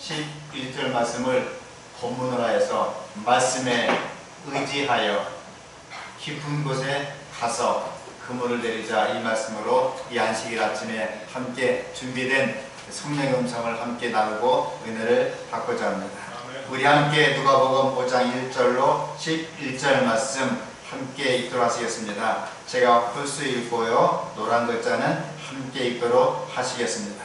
11절 말씀을 본문으로 해서 말씀에 의지하여 깊은 곳에 가서 그물을 내리자, 이 말씀으로 이 안식일 아침에 함께 준비된 성령의 음성을 함께 나누고 은혜를 받고자 합니다. 우리 함께 누가복음 5장 1절로 11절 말씀 함께 읽도록 하시겠습니다. 제가 홀수 읽고요, 노란 글자는 함께 읽도록 하시겠습니다.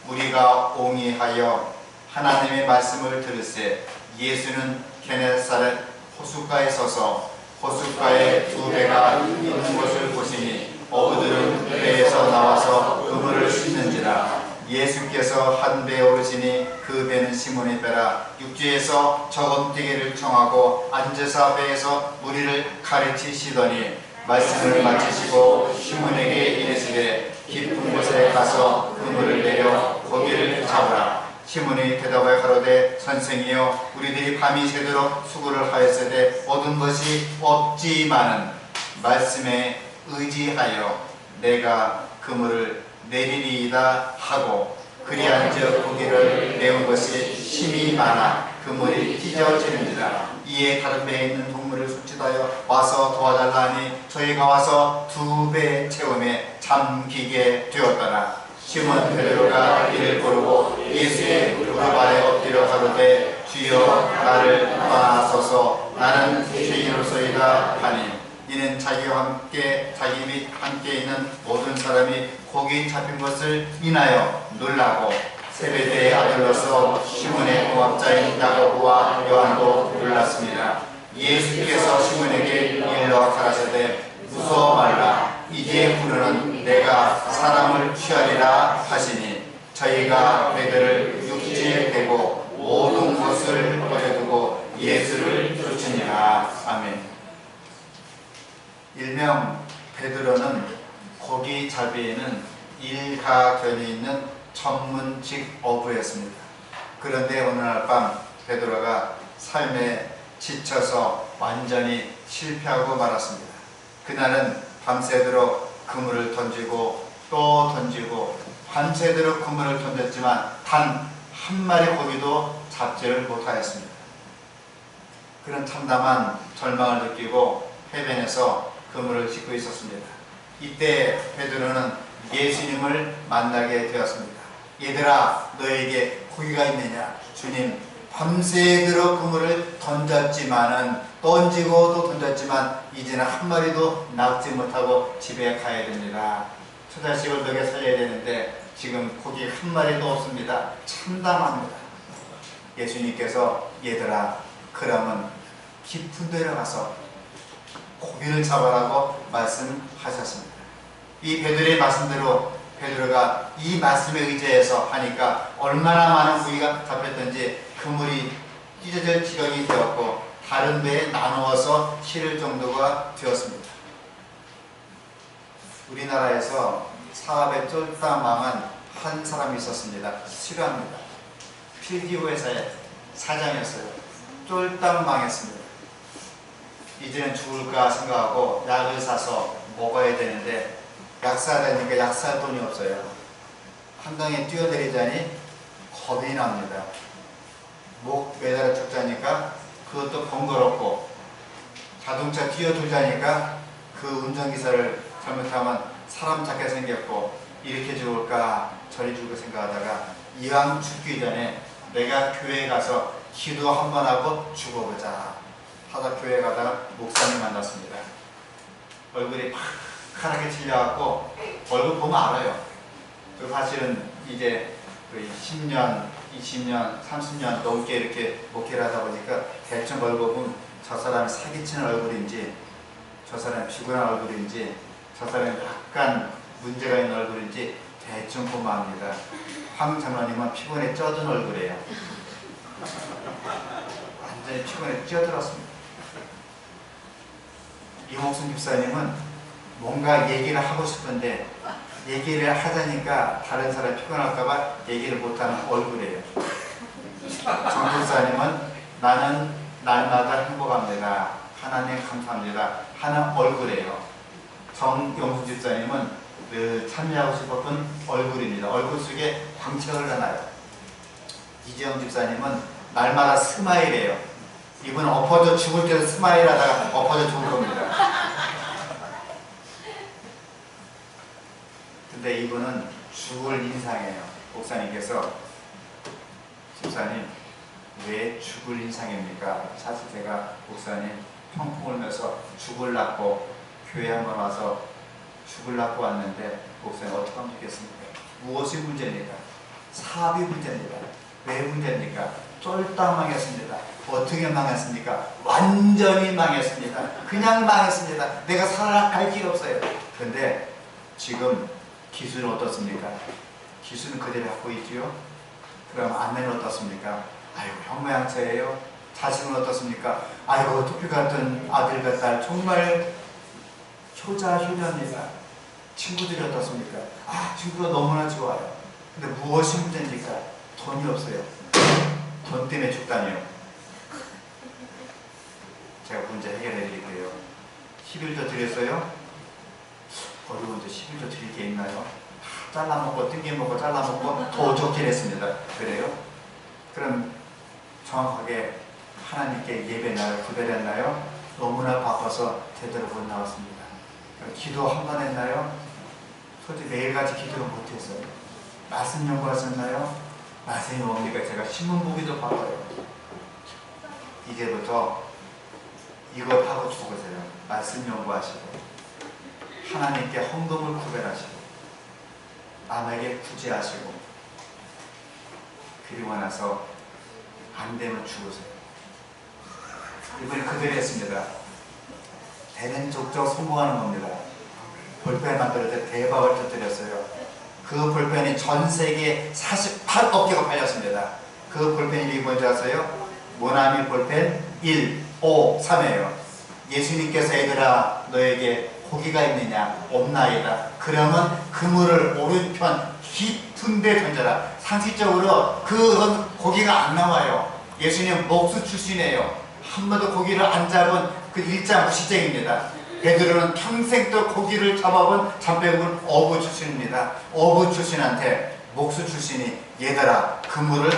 우리가 옹이하여 하나님의 말씀을 들으세 예수는 게네사렛 호숫가에 서서 호숫가에 두 배가 있는 것을 보시니 어부들은 배에서 나와서 그물을 씻는지라. 예수께서 한 배에 오르시니 그 배는 시몬의 배라. 육지에서 저금대기를 청하고 앉으사 배에서 무리를 가르치시더니 말씀을 마치시고 시몬에게 이르시되 깊은 곳에 가서 그물을 내려 고기를 잡으라. 시몬이 대답하여 가로되 선생이여 우리들이 밤이 새도록 수고를 하였으되 얻은 것이 없지만은 말씀에 의지하여 내가 그물을 내리리이다 하고 그리한즉 고기를 내온 것이 힘이 많아 그물이 찢어지는지라. 이에 다른 배에 있는 동물을 숙지하여 와서 도와달라 하니 저희가 와서 두 배 채움에 잠기게 되었더라. 시몬 베드로가 이를 고르고 예수의 무릎 아래 엎드려 가로되 주여 나를 떠나소서 나는 죄인으로서이다 하니 이는 자기와 자기 및 함께 있는 모든 사람이 고기 잡힌 것을 인하여 놀라고 세베대의 아들로서 시몬의 공학자인 야고보와 요한도 놀랐습니다. 예수께서 시몬에게 일러 가라사대 무서워 말라. 이제 부르는 내가 사람을 취하리라 하시니 저희가 배들을 육지에 대고 모든 것을 버려두고 예수를 쫓으니라. 아멘. 일명 베드로는 고기 잡이에는 일가견이 있는 전문직 어부였습니다. 그런데 어느 날 밤 베드로가 삶에 지쳐서 완전히 실패하고 말았습니다. 그날은 밤새도록 그물을 던지고 또 던지고 밤새도록 그물을 던졌지만 단 한 마리 고기도 잡지를 못하였습니다. 그런 참담한 절망을 느끼고 해변에서 그물을 짚고 있었습니다. 이때 베드로는 예수님을 만나게 되었습니다. 얘들아 너에게 고기가 있느냐? 주님 밤새도록 그물을 던졌지만은 던지고 또 던졌지만 이제는 한 마리도 낚지 못하고 집에 가야 됩니다. 처자식을 먹여 살려야 되는데 지금 고기 한 마리도 없습니다. 참담합니다. 예수님께서 얘들아 그러면 깊은 데로 가서 고기를 잡아라고 말씀하셨습니다. 이 베드로의 말씀대로 베드로가 이 말씀에 의지해서 하니까 얼마나 많은 고기가 잡혔던지 그물이 찢어질 지경이 되었고 다른 배에 나누어서 실을 정도가 되었습니다. 우리나라에서 사업에 쫄딱 망한 한 사람이 있었습니다. 실화입니다. 필기구 회사의 사장이었어요. 쫄딱 망했습니다. 이제는 죽을까 생각하고 약을 사서 먹어야 되는데 약 사야 되니까 약 살 돈이 없어요. 한강에 뛰어내리자니 겁이 납니다. 목 매달아 죽자니까 그것도 번거롭고 자동차 뛰어들자니까 그 운전기사를 잘못하면 사람 잡게 생겼고 이렇게 죽을까 저리 죽을까 생각하다가 이왕 죽기 전에 내가 교회에 가서 기도 한번 하고 죽어보자 하다 교회 가다가 목사님 만났습니다. 얼굴이 파랗게 찔려갖고 얼굴 보면 알아요. 사실은 이제 10년, 20년, 30년 넘게 이렇게 목회를 하다 보니까 대충 얼굴 보면 저 사람이 사기치는 얼굴인지 저 사람이 피곤한 얼굴인지 저 사람이 약간 문제가 있는 얼굴인지 대충 보면 압니다. 황 장로님은 피곤에 쪄든 얼굴이에요. 완전히 피곤에 쪄들었습니다. 이목순 집사님은 뭔가 얘기를 하고 싶은데 얘기를 하자니까 다른 사람이 피곤할까봐 얘기를 못하는 얼굴이에요. 정 집사님은 나는 날마다 행복합니다. 하나님 감사합니다. 하는 얼굴이에요. 정영수 집사님은 늘 참여하고 싶었던 얼굴입니다. 얼굴 속에 광채가 흘러나요. 이재영 집사님은 날마다 스마일이에요. 이분은 엎어져 죽을 때도 스마일 하다가 엎어져 죽을 겁니다. 근데 이분은 죽을 인상이에요. 목사님께서 집사님 왜 죽을 인상입니까? 사실 제가 목사님 평풍 울면서 죽을 낳고 교회 한번 와서 죽을 낳고 왔는데 목사님 어떻게 하면 좋겠습니까? 무엇이 문제입니까? 사업이 문제입니다. 왜 문제입니까? 쫄딱 망했습니다. 어떻게 망했습니까? 완전히 망했습니다. 그냥 망했습니다. 내가 살아갈 길 없어요. 그런데 지금 기술은 어떻습니까? 기술은 그대로 갖고 있지요? 그럼 아내는 어떻습니까? 아이고 형모양처예요. 자식은 어떻습니까? 아이고 토끼 같은 아들과 딸 정말 효자 효녀입니다. 친구들이 어떻습니까? 아 친구가 너무나 좋아요. 근데 무엇이 문제입니까? 돈이 없어요. 돈 때문에 죽다니요. 제가 문제 해결해 드릴게요. 11조 드렸어요? 어려운데 11조 드릴 게 있나요? 잘라먹고 뜯겨먹고 잘라먹고 도적질했습니다. 그래요? 그럼 정확하게 하나님께 예배나요? 구별했나요? 너무나 바빠서 제대로 못 나왔습니다. 기도 한 번 했나요? 솔직히 매일같이 기도를 못했어요. 말씀 연구하셨나요? 말씀이 뭡니까? 제가 신문 보기도 바빠요. 이제부터 이것 하고 죽으세요. 말씀 연구하시고 하나님께 헌금을 구별하시고 남에게 구제하시고 그리고 나서 안 되면 죽으세요. 이번에 그대로 했습니다. 되는 족족 성공하는 겁니다. 볼펜 만들 때 대박을 터뜨렸어요. 그 볼펜이 전 세계 48억개가 팔렸습니다. 그 볼펜 이름이 뭔지 아세요? 모나미 볼펜 153이에요. 예수님께서 얘들아 너에게 고기가 있느냐? 없나이다. 그러면 그물을 오른편 깊은 데 던져라. 상식적으로 그 고기가 안 나와요. 예수님 목수 출신이에요. 한 번도 고기를 안 잡은 그 일자 무시쟁입니다. 베드로는 평생 또 고기를 잡아본 잠배국은 어부 출신입니다. 어부 출신한테 목수 출신이 얘들아 그물을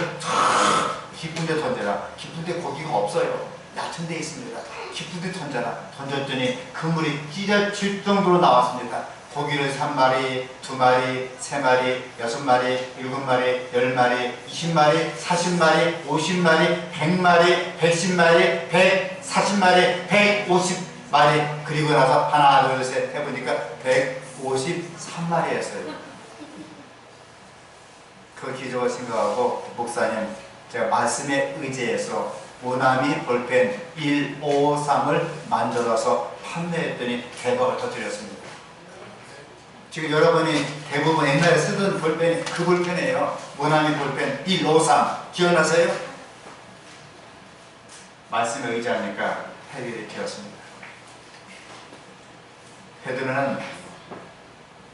깊은 데 던져라. 깊은 데 고기가 없어요. 얕은 데 있습니다. 깊은 데 던져라. 던졌더니 그물이 찢어질 정도로 나왔습니다. 고기를 3마리, 2마리, 3마리, 6마리, 7마리, 10마리, 20마리, 40마리, 50마리, 100마리, 110마리, 140마리, 150마리 그리고 나서 하나, 둘, 셋 해보니까 153마리였어요. 그 기적을 생각하고 목사님 제가 말씀에 의지해서 모나미 볼펜 153을 만들어서 판매했더니 대박을 터뜨렸습니다. 지금 여러분이 대부분 옛날에 쓰던 볼펜이 그 볼펜이에요. 모나미 볼펜 153 기억나세요? 말씀에 의지하니까 해결이 되었습니다. 베드로는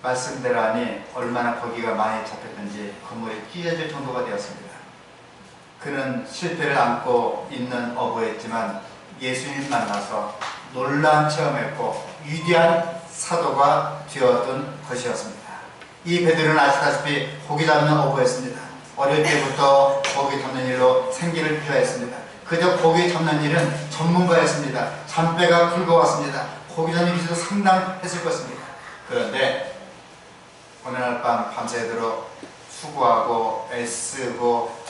말씀대로 하니 얼마나 고기가 많이 잡혔든지 그물이 찢어질 정도가 되었습니다. 그는 실패를 안고 있는 어부였지만 예수님 만나서 놀라운 체험했고 위대한 사도가 되었던 것이었습니다. 이 베드로는 아시다시피 고기 잡는 어부였습니다. 어릴 때부터 고기 잡는 일로 생계를 필요했습니다. 그저 고기 잡는 일은 전문가였습니다. 잔배가 굵어왔습니다. 고기 잡는 기술도 상당했을 것입니다. 그런데 어느 날 밤 밤새도록 수고하고 애쓰고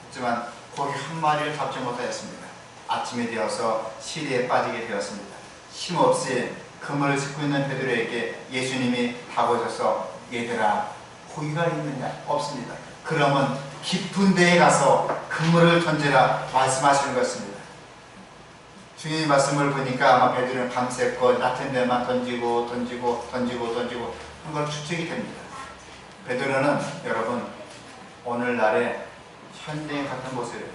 했지만 고기 한 마리를 잡지 못하였습니다. 아침이 되어서 시리에 빠지게 되었습니다. 힘없이 그물을 짚고 있는 베드로에게 예수님이 다가오셔서 얘들아 고기가 있느냐? 없습니다. 그러면 깊은 데에 가서 그물을 던지라 말씀하시는 것입니다. 주님의 말씀을 보니까 아마 베드로는 밤새껏 낮은 데만 던지고 한 걸 추측이 됩니다. 베드로는 여러분 오늘날의 현대인 같은 모습이에요.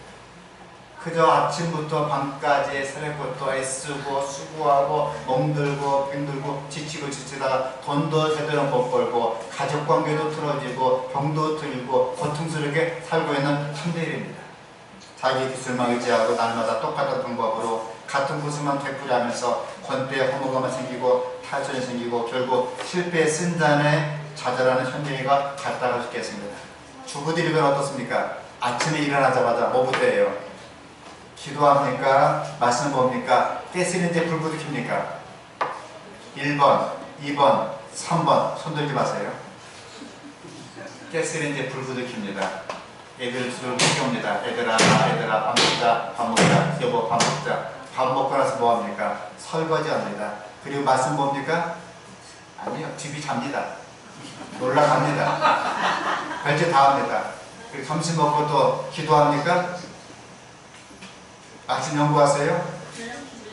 그저 아침부터 밤까지 새벽부터 애쓰고 수고하고 멍들고 병들고 지치고 지치다가 돈도 제대로 못 벌고 가족관계도 틀어지고 병도 들고 고통스럽게 살고 있는 현대인입니다. 자기 기술만 의지하고 날마다 똑같은 방법으로 같은 모습만 되풀이하면서 권태에 허무감만 생기고 탈선이 생기고 결국 실패의 쓴잔에 좌절하는 현대인과 같다고 죽겠습니다. 주부들이면 어떻습니까? 아침에 일어나자마자 뭐부터 해요? 기도합니까? 말씀 봅니까? 가스레인지에 불부터 켭니까? 1번, 2번, 3번 손 들지 마세요. 가스레인지에 불부터 켭니다. 애들 술을 깨웁니다. 얘들아 밥 먹자, 밥 먹자, 여보 밥 먹자. 밥 먹고 나서 뭐합니까? 설거지 합니다. 그리고 말씀 봅니까? 아니요, 집이 잡니다. 놀러갑니다. 별짓 다 합니다. 그리고 점심 먹고 또 기도합니까? 아침 연구하세요?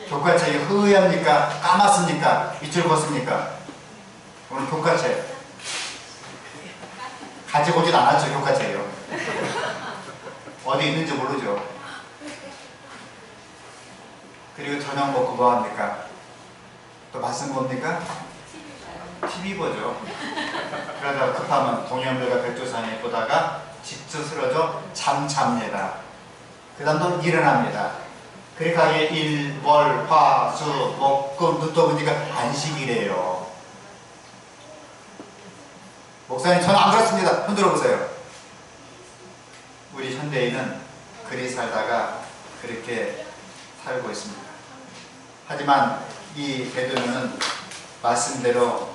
교과책이 흐얗니까? 까맣습니까? 밑줄 벗습니까? 오늘 교과책 가지고 오진 않았죠. 교과책이요. 어디 있는지 모르죠. 그리고 저녁 먹고 뭐합니까? 또 말씀 봅니까? TV 보죠. 그러다가 급하면 동양들과 백두산에 보다가 직접 쓰러져 잠잡니다. 그 다음 또 일어납니다. 그러니까 일, 월, 화, 수, 목, 금, 눈 떠보니까 안식이래요. 목사님 저는 안 그렇습니다. 흔들어 보세요. 우리 현대인은 그리 살다가 그렇게 살고 있습니다. 하지만 이 베드로는 말씀대로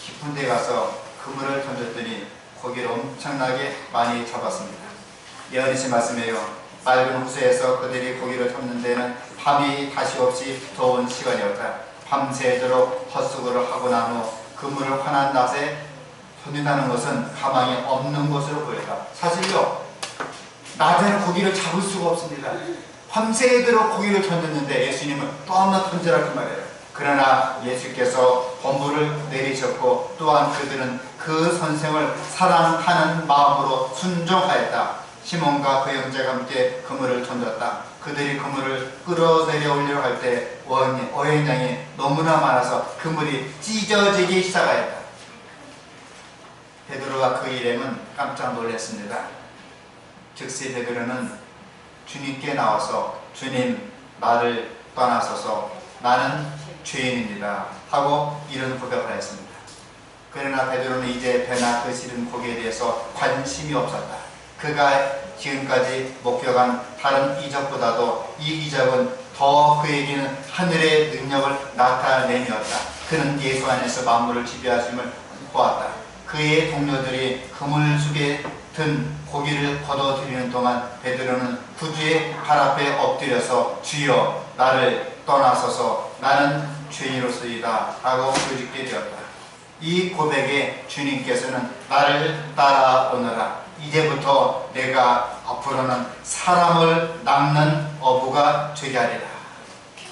깊은 데 가서 그물을 던졌더니 고기를 엄청나게 많이 잡았습니다. 예언이신 말씀이에요. 맑은 호수에서 그들이 고기를 잡는 데는 밤이 다시 없이 더운 시간이었다. 밤새도록 헛수고를 하고 난 후 그물을 환한 낮에 던진다는 것은 가망이 없는 것으로 보였다. 사실요, 낮에는 고기를 잡을 수가 없습니다. 밤새도록 고기를 던졌는데 예수님은 또 한 번 던지라 그 말이에요. 그러나 예수께서 본부를 내리셨고 또한 그들은 그 선생을 사랑하는 마음으로 순종하였다. 시몬과 그 형제가 함께 그물을 던졌다. 그들이 그물을 끌어내려 올리려 할 때 어획량이 너무나 많아서 그물이 찢어지기 시작하였다. 베드로와 그 일행은 깜짝 놀랐습니다. 즉시 베드로는 주님께 나와서 주님, 나를 떠나소서, 나는 죄인입니다 하고 이런 고백을 했습니다. 그러나 베드로는 이제 배나 그 실은 고기에 대해서 관심이 없었다. 그가 지금까지 목격한 다른 이적보다도 이 이적은 더 그에게는 하늘의 능력을 나타내었다. 그는 예수 안에서 만물을 지배하심을 보았다. 그의 동료들이 그물 속에 든 고기를 걷어들이는 동안 베드로는 구주의 발 앞에 엎드려서 주여 나를 떠나소서 나는 죄인으로서이다 하고 부르짖게 되었다. 이 고백에 주님께서는 나를 따라오너라. 이제부터 내가 앞으로는 사람을 낚는 어부가 되게 하리라.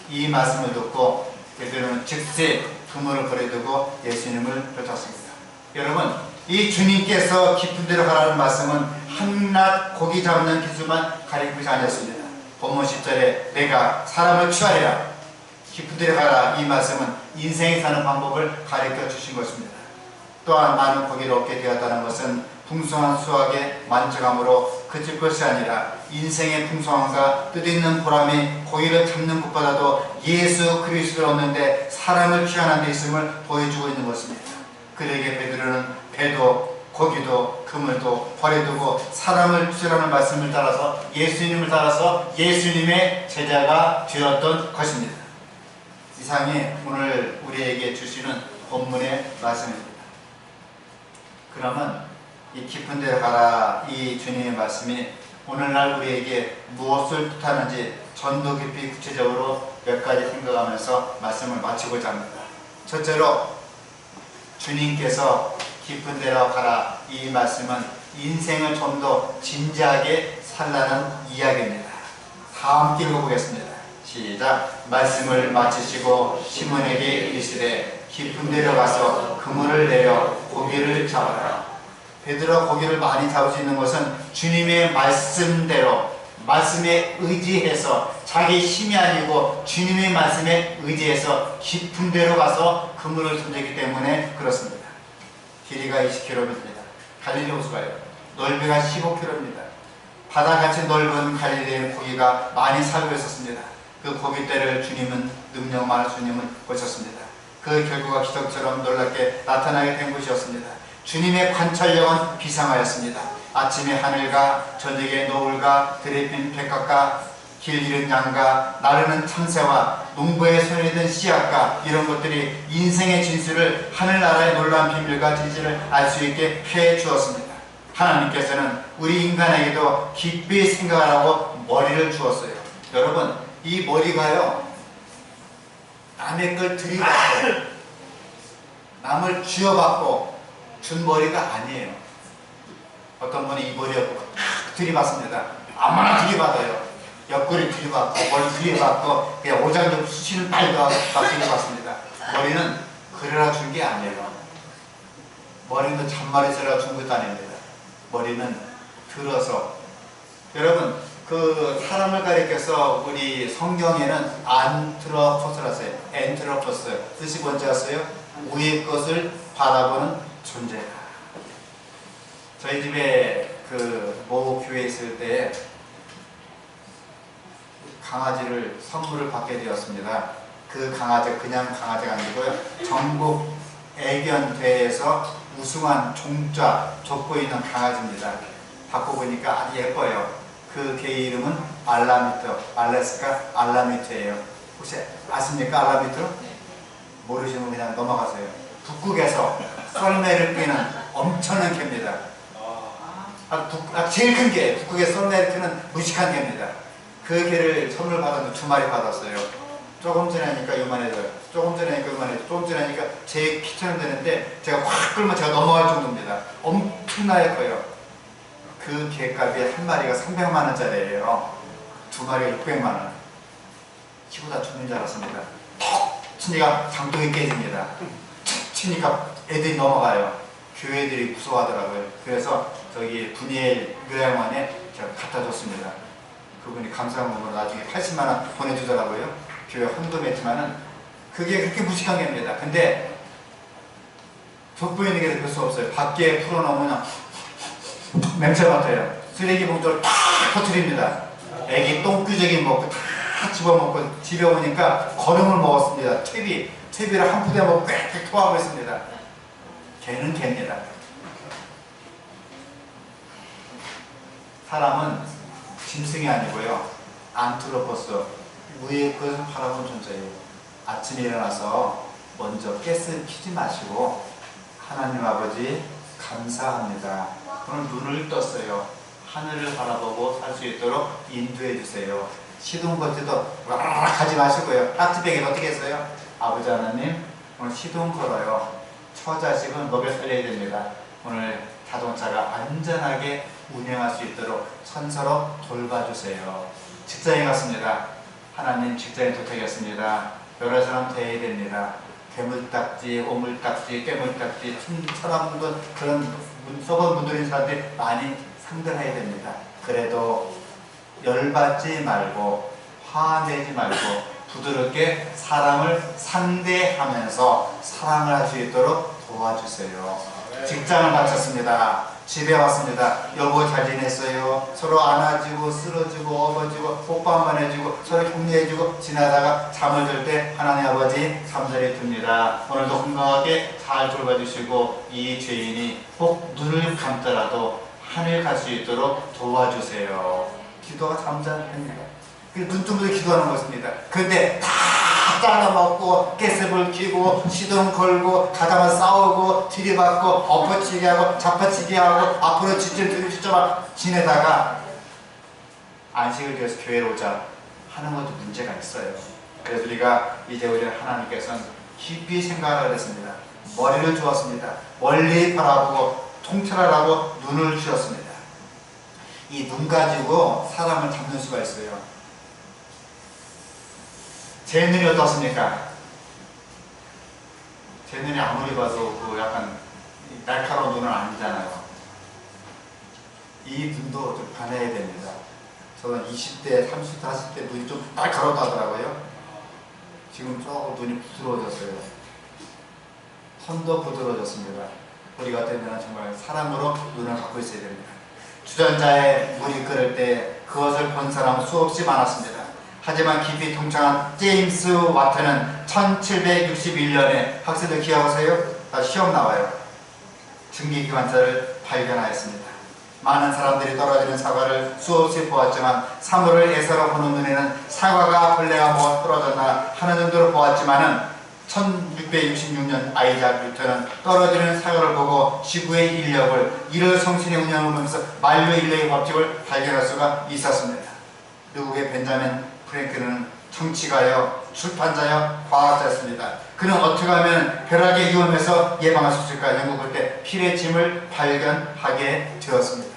이 말씀을 듣고 베드로는 즉시 그물을 버려두고 예수님을 쫓았습니다. 여러분, 이 주님께서 깊은 데로 가라는 말씀은 한낱 고기 잡는 기술만 가리키지 않았습니다. 본문 10절에 내가 사람을 취하리라. 깊은 데로 가라. 이 말씀은 인생이 사는 방법을 가르쳐 주신 것입니다. 또한 많은 고기를 얻게 되었다는 것은 풍성한 수확의 만족함으로 그칠 것이 아니라 인생의 풍성함과 뜻있는 보람이 고기를 잡는 것보다도 예수 그리스도를 얻는데 사람을 취하는 데 있음을 보여주고 있는 것입니다. 그에게 베드로는 배도 고기도 그물도 버려두고 사람을 취하라는 말씀을 따라서 예수님을 따라서 예수님의 제자가 되었던 것입니다. 이상이 오늘 우리에게 주시는 본문의 말씀입니다. 그러면 이 깊은 데로 가라 이 주님의 말씀이 오늘날 우리에게 무엇을 뜻하는지 전도 깊이 구체적으로 몇 가지 생각하면서 말씀을 마치고자 합니다. 첫째로 주님께서 깊은 데로 가라 이 말씀은 인생을 좀 더 진지하게 살라는 이야기입니다. 다 함께 읽어보겠습니다. 시작. 말씀을 마치시고 시몬에게 이르시되 깊은 데로 가서 그물을 내려 고기를 잡아라. 베드로가 고기를 많이 잡을 수 있는 것은 주님의 말씀대로 말씀에 의지해서 자기 힘이 아니고 주님의 말씀에 의지해서 깊은 데로 가서 그물을 던졌기 때문에 그렇습니다. 길이가 20km입니다. 갈릴리 호수가요. 넓이가 15km입니다. 바다같이 넓은 갈릴리에 고기가 많이 살고 있었습니다. 그 고기떼를 주님은 능력 많은 주님은 보셨습니다. 그 결과가 기적처럼 놀랍게 나타나게 된 것이었습니다. 주님의 관찰력은 비상하였습니다. 아침에 하늘과 저녁에 노을과 들에 핀 백합과 길 잃은 양과 나르는 참새와 농부의 손에 든 씨앗과 이런 것들이 인생의 진수를 하늘나라의 놀라운 비밀과 진실을 알 수 있게 해 주었습니다. 하나님께서는 우리 인간에게도 깊이 생각하라고 머리를 주었어요. 여러분, 이 머리가요, 남의 걸 들이받고 남을 쥐어받고 준 머리가 아니에요. 어떤 분이 이 머리를 들이받습니다. 아무나 들이받아요. 옆구리 들이받고 머리 들이받고 그냥 오장육 수시는 빨도 막 들이받습니다. 머리는 그래라 준 게 아니에요. 머리는 잔머리 쓰라 준 것도 아닙니다. 머리는 들어서, 여러분, 그 사람을 가리켜서 우리 성경에는 안트로포스라 써요. 엔트로포스 뜻이 뭔지 아세요? 위의 것을 바라보는 존재다. 저희 집에 그 모 교회에 있을 때 강아지를 선물을 받게 되었습니다. 그 강아지 그냥 강아지가 아니고요, 전국 애견대회에서 우승한 종자 줬고 있는 강아지입니다. 받고 보니까 아주 예뻐요. 그 개 이름은 알라미트, 알래스카 알라미트예요. 혹시 아십니까? 알라미트? 모르시면 그냥 넘어가세요. 북극에서 썰매를 뛰는 엄청난 개입니다. 제일 큰 개, 북극의 썰매를 뛰는 무식한 개입니다. 그 개를 선물 받았는데 2마리 받았어요. 조금 지나니까 요만해져요. 조금 지나니까 요만해져요. 조금 지나니까 제 키처럼 되는데 제가 확 끌면 제가 넘어갈 정도입니다. 엄청나게 커요. 그 개값이 한 마리가 300만 원짜리예요. 2마리가 600만 원. 키보다 죽는 줄 알았습니다. 톡 치니까 장독이 깨집니다. 치니까 애들이 넘어가요. 교회들이 무서워하더라고요. 그래서 저기 분이엘 요양원에 제가 갖다 줬습니다. 그분이 감사한 마음으로 나중에 80만 원 보내주더라고요. 교회 헌금했지만은 그게 그렇게 무식한 개입니다. 근데 돋보이는 게 별 수 없어요. 밖에 풀어놓으면 냄새 맡아요. 쓰레기 봉투를 탁 터뜨립니다. 애기 똥규저기 먹고 다 집어먹고 집에 오니까 거름을 먹었습니다. 퇴비를 한 푸대 먹고 꽥꽥 토하고 있습니다. 개는 개입니다. 사람은 짐승이 아니고요, 안트로포스, 위의 것을 바라보는 존재예요. 아침에 일어나서 먼저 가스 켜지 마시고 하나님 아버지 감사합니다. 오늘 눈을 떴어요. 하늘을 바라보고 살 수 있도록 인도해 주세요. 시동 걸 때도 와라락 하지 마시고요. 딱지배기를 어떻게 했어요? 아버지 하나님, 오늘 시동 걸어요. 처자식은 먹여 살려야 됩니다. 오늘 자동차가 안전하게 운행할 수 있도록 천사로 돌봐주세요. 직장에 갔습니다. 하나님, 직장에 도착했습니다. 여러 사람 대해야 됩니다. 괴물딱지, 오물딱지, 깨물딱지, 천하분들, 그런 썩은 문드린 사람들이 많이 상대해야 됩니다. 그래도 열받지 말고 화내지 말고 부드럽게 사람을 상대하면서 사랑을 할 수 있도록 도와주세요. 직장을 마쳤습니다. 집에 왔습니다. 여보 잘 지냈어요? 서로 안아주고 쓰러주고 업어주고 뽀뽀 한번 해주고 서로 격려해주고 지나다가 잠을 들 때 하나님 아버지 잠자리에 듭니다. 오늘도 건강하게 잘 돌봐주시고 이 죄인이 꼭 눈을 감더라도 하늘 갈 수 있도록 도와주세요. 기도가 잠잠합니다. 눈뜨면서 기도하는 것입니다. 그런데 다 잘라먹고 깨습을 끼고 시동 걸고 가다가 싸우고 들이받고 엎어치기 하고 잡아치기 하고 앞으로 직진 들이치자마 지내다가 안식을 위해서 교회로 오자 하는 것도 문제가 있어요. 그래서 우리가 이제 우리 하나님께서는 깊이 생각을 했습니다. 머리를 주었습니다. 멀리 바라보고 통찰하라고 눈을 주셨습니다. 이 눈 가지고 사람을 잡는 수가 있어요. 제 눈이 어떻습니까? 제 눈이 아무리 봐도 그 약간 날카로운 눈은 아니잖아요. 이 눈도 좀 변해야 됩니다. 저는 20대, 30대, 40대 눈이 좀 날카롭다 하더라고요. 지금 조금 눈이 부드러워졌어요. 턴도 부드러워졌습니다. 우리 같은 데는 정말 사람으로 눈을 갖고 있어야 됩니다. 주전자에 물이 끓을 때 그것을 본 사람은 수없이 많았습니다. 하지만 깊이 통찰한 제임스 와트는 1761년에 학생들 기억하세요? 다 시험 나와요. 증기기관차를 발견하였습니다. 많은 사람들이 떨어지는 사과를 수없이 보았지만 사물을 에서로 보는 눈에는 사과가 벌레가 먹어 떨어졌나 하는 정도로 보았지만은 1666년 아이작 뉴턴은 떨어지는 사과를 보고 지구의 인력을 일월성신의 운영을 보면서 만료인력의 법칙을 발견할 수가 있었습니다. 미국의 벤자민 프랭클은 정치가요, 출판자요, 과학자였습니다. 그는 어떻게 하면 벼락의 위험에서 예방할 수 있을까 연구할 때 필의 짐을 발견하게 되었습니다.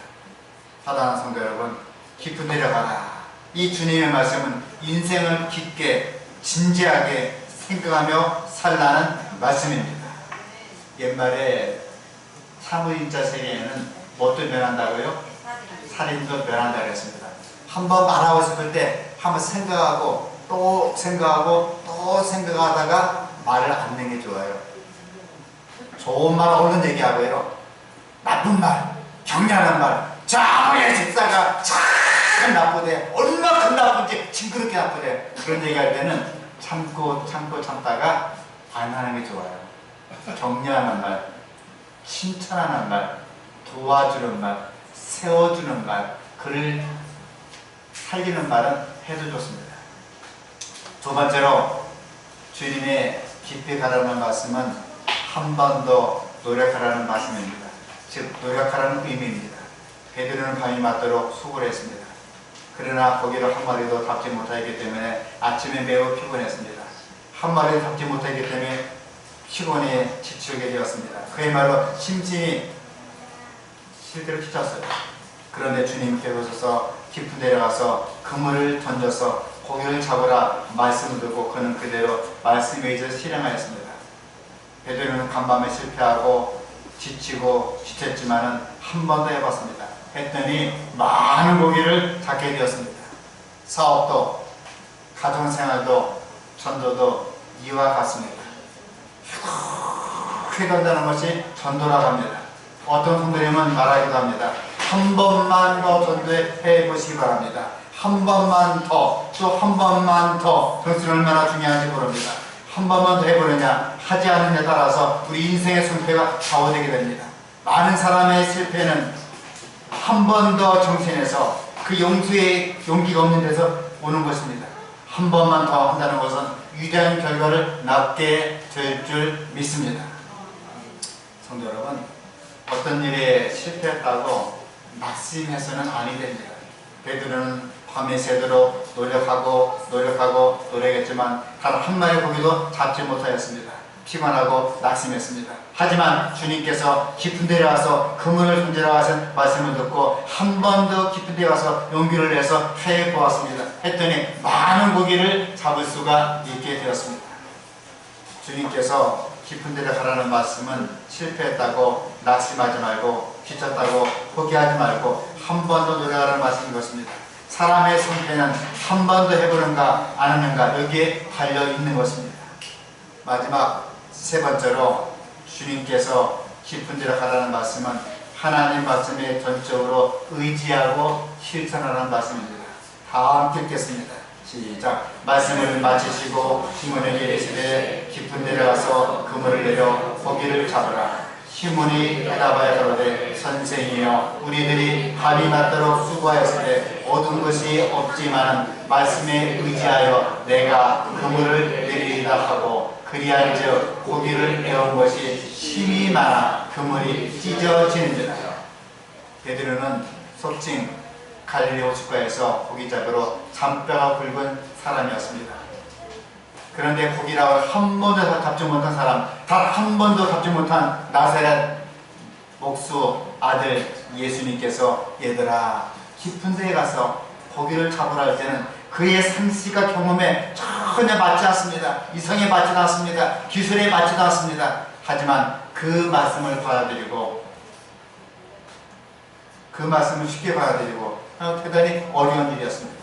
사랑하는 성도 여러분, 깊은 내려가라. 이 주님의 말씀은 인생을 깊게 진지하게 생각하며 살라는 말씀입니다. 옛말에 사무인자 세계에는 뭣도 면한다고요? 살인도 면한다고 했습니다. 한번 말하고 싶을 때 한번 생각하고 또 생각하고 또 생각하다가 말을 안 내는 게 좋아요. 좋은 말 얼른 얘기하고요. 나쁜 말, 격려하는 말, 저의 집사가 참 나쁘대. 얼마큼 나쁜지 징그럽게 나쁘대. 그런 얘기할 때는 참다가 안 하는 게 좋아요. 격려하는 말, 칭찬하는 말, 도와주는 말, 세워주는 말, 그를 살리는 말은 해도 좋습니다. 두 번째로 주님의 깊이 가라는 말씀은 한 번 더 노력하라는 말씀입니다. 즉 노력하라는 의미입니다. 베드로는 밤이 맞도록 수고를 했습니다. 그러나 거기로 한 마리도 잡지 못하기 때문에 아침에 매우 피곤했습니다. 한 마리도 잡지 못하기 때문에 피곤에 지치게 되었습니다. 그야말로 심신이 실대로 지쳤어요. 그런데 주님께 오셔서 깊은 데 내려가서 그물을 던져서 고기를 잡으라 말씀을 듣고 그는 그대로 말씀에 의해서 실행하였습니다. 베드로는 간밤에 실패하고 지치고 지쳤지만은 한 번 더 해봤습니다. 했더니 많은 고기를 잡게 되었습니다. 사업도 가정생활도 전도도 이와 같습니다. 휘던다는 것이 전도라고 합니다. 어떤 성도님은 말하기도 합니다. 한 번만 더 전도해 보시기 바랍니다. 한 번만 더, 또 한 번만 더. 그것은 얼마나 중요한지 모릅니다. 한 번만 더 해보느냐 하지 않느냐에 따라서 우리 인생의 승패가 좌우되게 됩니다. 많은 사람의 실패는 한 번 더 정신해서 그 용서의 용기가 없는 데서 오는 것입니다. 한 번만 더 한다는 것은 위대한 결과를 낳게 될 줄 믿습니다. 성도 여러분, 어떤 일에 실패했다고 낙심해서는 아니 됩니다. 베드로는 밤에 새도록 노력했지만 단 한 마리 고기도 잡지 못하였습니다. 피곤하고 낙심했습니다. 하지만 주님께서 깊은 데 가서 그물을 던지라 하신 말씀을 듣고 한 번 더 깊은 데 가서 용기를 내서 해보았습니다. 했더니 많은 고기를 잡을 수가 있게 되었습니다. 주님께서 깊은 데를 가라는 말씀은 실패했다고 낙심하지 말고 지쳤다고 포기하지 말고 한 번 더 노력하라는 말씀인 것입니다. 사람의 승패는 한 번 더 해보는가 안 하는가 여기에 달려있는 것입니다. 마지막 세 번째로 주님께서 깊은 데로 가라는 말씀은 하나님 말씀에 전적으로 의지하고 실천하라는 말씀입니다. 다 함께 읽겠습니다. 시작. 말씀을 마치시고 시몬에게 이르시되 깊은 데로 가서 그물을 내려 고기를 잡으라. 시몬이 대답하여 가로되 선생이여 우리들이 밤이 맞도록 수고하였으되 얻은 것이 없지만 말씀에 의지하여 내가 그물을 내리리라 하고 그리한즉 고기를 내온 것이 힘이 많아 그물이 찢어지는지라. 베드로는 속칭 갈릴리 호숫가에서 고기 잡으러 잔뼈가 굵은 사람이었습니다. 그런데 고기라고 한 번도 잡지 못한 사람, 단 한 번도 잡지 못한 나사렛 목수 아들 예수님께서 얘들아 깊은 데에 가서 고기를 잡으라 할 때는 그의 상식과 경험에 전혀 맞지 않습니다. 이성에 맞지 않습니다. 기술에 맞지 않습니다. 하지만 그 말씀을 받아들이고 그 말씀을 쉽게 받아들이고 대단히 어려운 일이었습니다.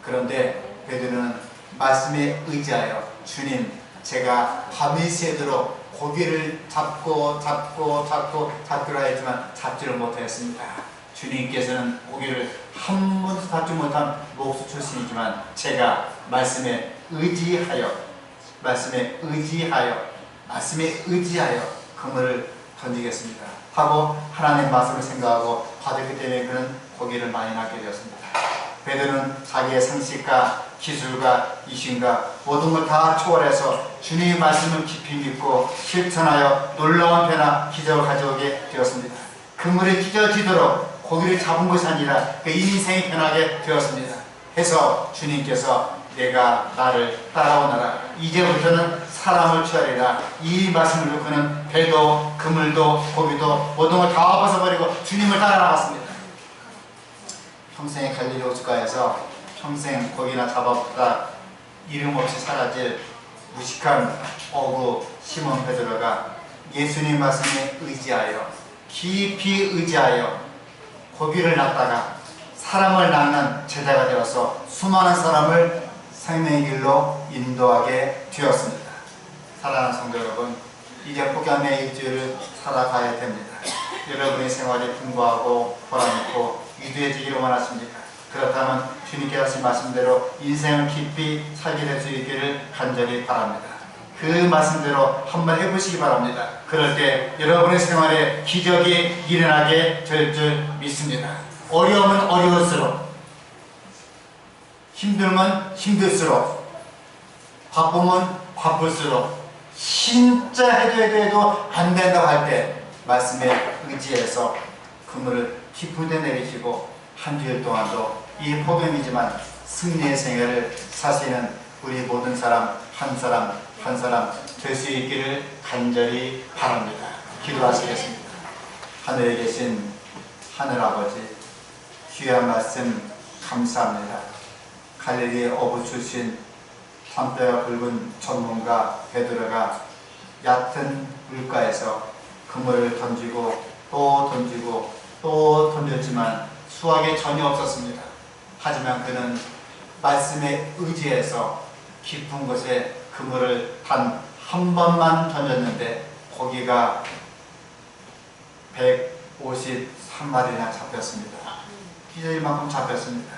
그런데 베드로는 말씀에 의지하여 주님 제가 밤이 새도록 고기를 잡기로 했지만 잡지를 못하였습니다. 주님께서는 고기를 한 번도 잡지 못한 목수 출신이지만 제가 말씀에 의지하여 그물을 던지겠습니다 하고 하나님 말씀을 생각하고 받았기 때문에 그는 고기를 많이 낳게 되었습니다. 베드로는 자기의 상식과 기술과 이신과 모든 걸 다 초월해서 주님의 말씀을 깊이 믿고 실천하여 놀라운 변화, 기적을 가져오게 되었습니다. 그물이 찢어지도록 고기를 잡은 것이 아니라 그 인생이 변하게 되었습니다. 해서 주님께서 내가 나를 따라오너라, 이제부터는 사람을 취하리라, 이 말씀을 듣고는 배도 그물도 고기도 모든 걸 다 벗어버리고 주님을 따라 나갔습니다. 평생의 갈릴리 호숫가에서 평생 고기나 잡아보다 이름 없이 사라질 무식한 어부 시몬 베드로가 예수님 말씀에 의지하여 깊이 의지하여 고기를 낳다가 사람을 낳는 제자가 되어서 수많은 사람을 생명의 길로 인도하게 되었습니다. 사랑하는 성도 여러분, 이제 복음의 일주일을 살아가야 됩니다. 여러분의 생활이 풍부하고 보람있고 위대해지기를 원하십니까? 그렇다면 주님께 하신 말씀대로 인생을 깊이 살게 될 수 있기를 간절히 바랍니다. 그 말씀대로 한번 해보시기 바랍니다. 그럴 때 여러분의 생활에 기적이 일어나게 될 줄 믿습니다. 어려우면 어려울수록, 힘들면 힘들수록, 바쁘면 바쁠수록, 진짜 해도 안 된다고 할 때 말씀에 의지해서 그물을 깊은 데 내리시고 한 주일 동안도 이 복음이지만 승리의 생애를 사시는 우리 모든 사람 한 사람 한 사람 될 수 있기를 간절히 바랍니다. 기도하시겠습니다. 하늘에 계신 하늘아버지, 귀한 말씀 감사합니다. 갈릴리 어부 출신 담뼈가 굵은 전문가 베드로가 얕은 물가에서 그물을 던지고 또 던지고 또 던졌지만 수확이 전혀 없었습니다. 하지만 그는 말씀에 의지해서 깊은 곳에 그물을 단 한 번만 던졌는데 고기가 153마리나 잡혔습니다. 기적일 만큼 잡혔습니다.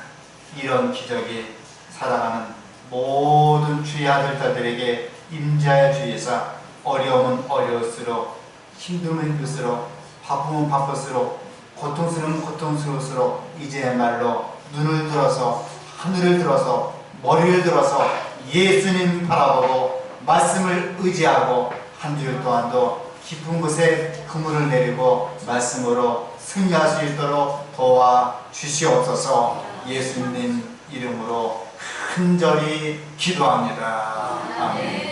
이런 기적이 살아가는 모든 주의 아들들에게 임자의 주의사, 어려우면 어려울수록, 힘들면 힘들수록, 바쁘면 바쁠수록, 고통스러우면 고통스러울수록 이제야말로 눈을 들어서 하늘을 들어서 머리를 들어서 예수님 바라보고 말씀을 의지하고 한 주일 동안도 깊은 곳에 그물을 내리고 말씀으로 승리할 수 있도록 도와주시옵소서. 예수님 이름으로 간절히 기도합니다. 아멘.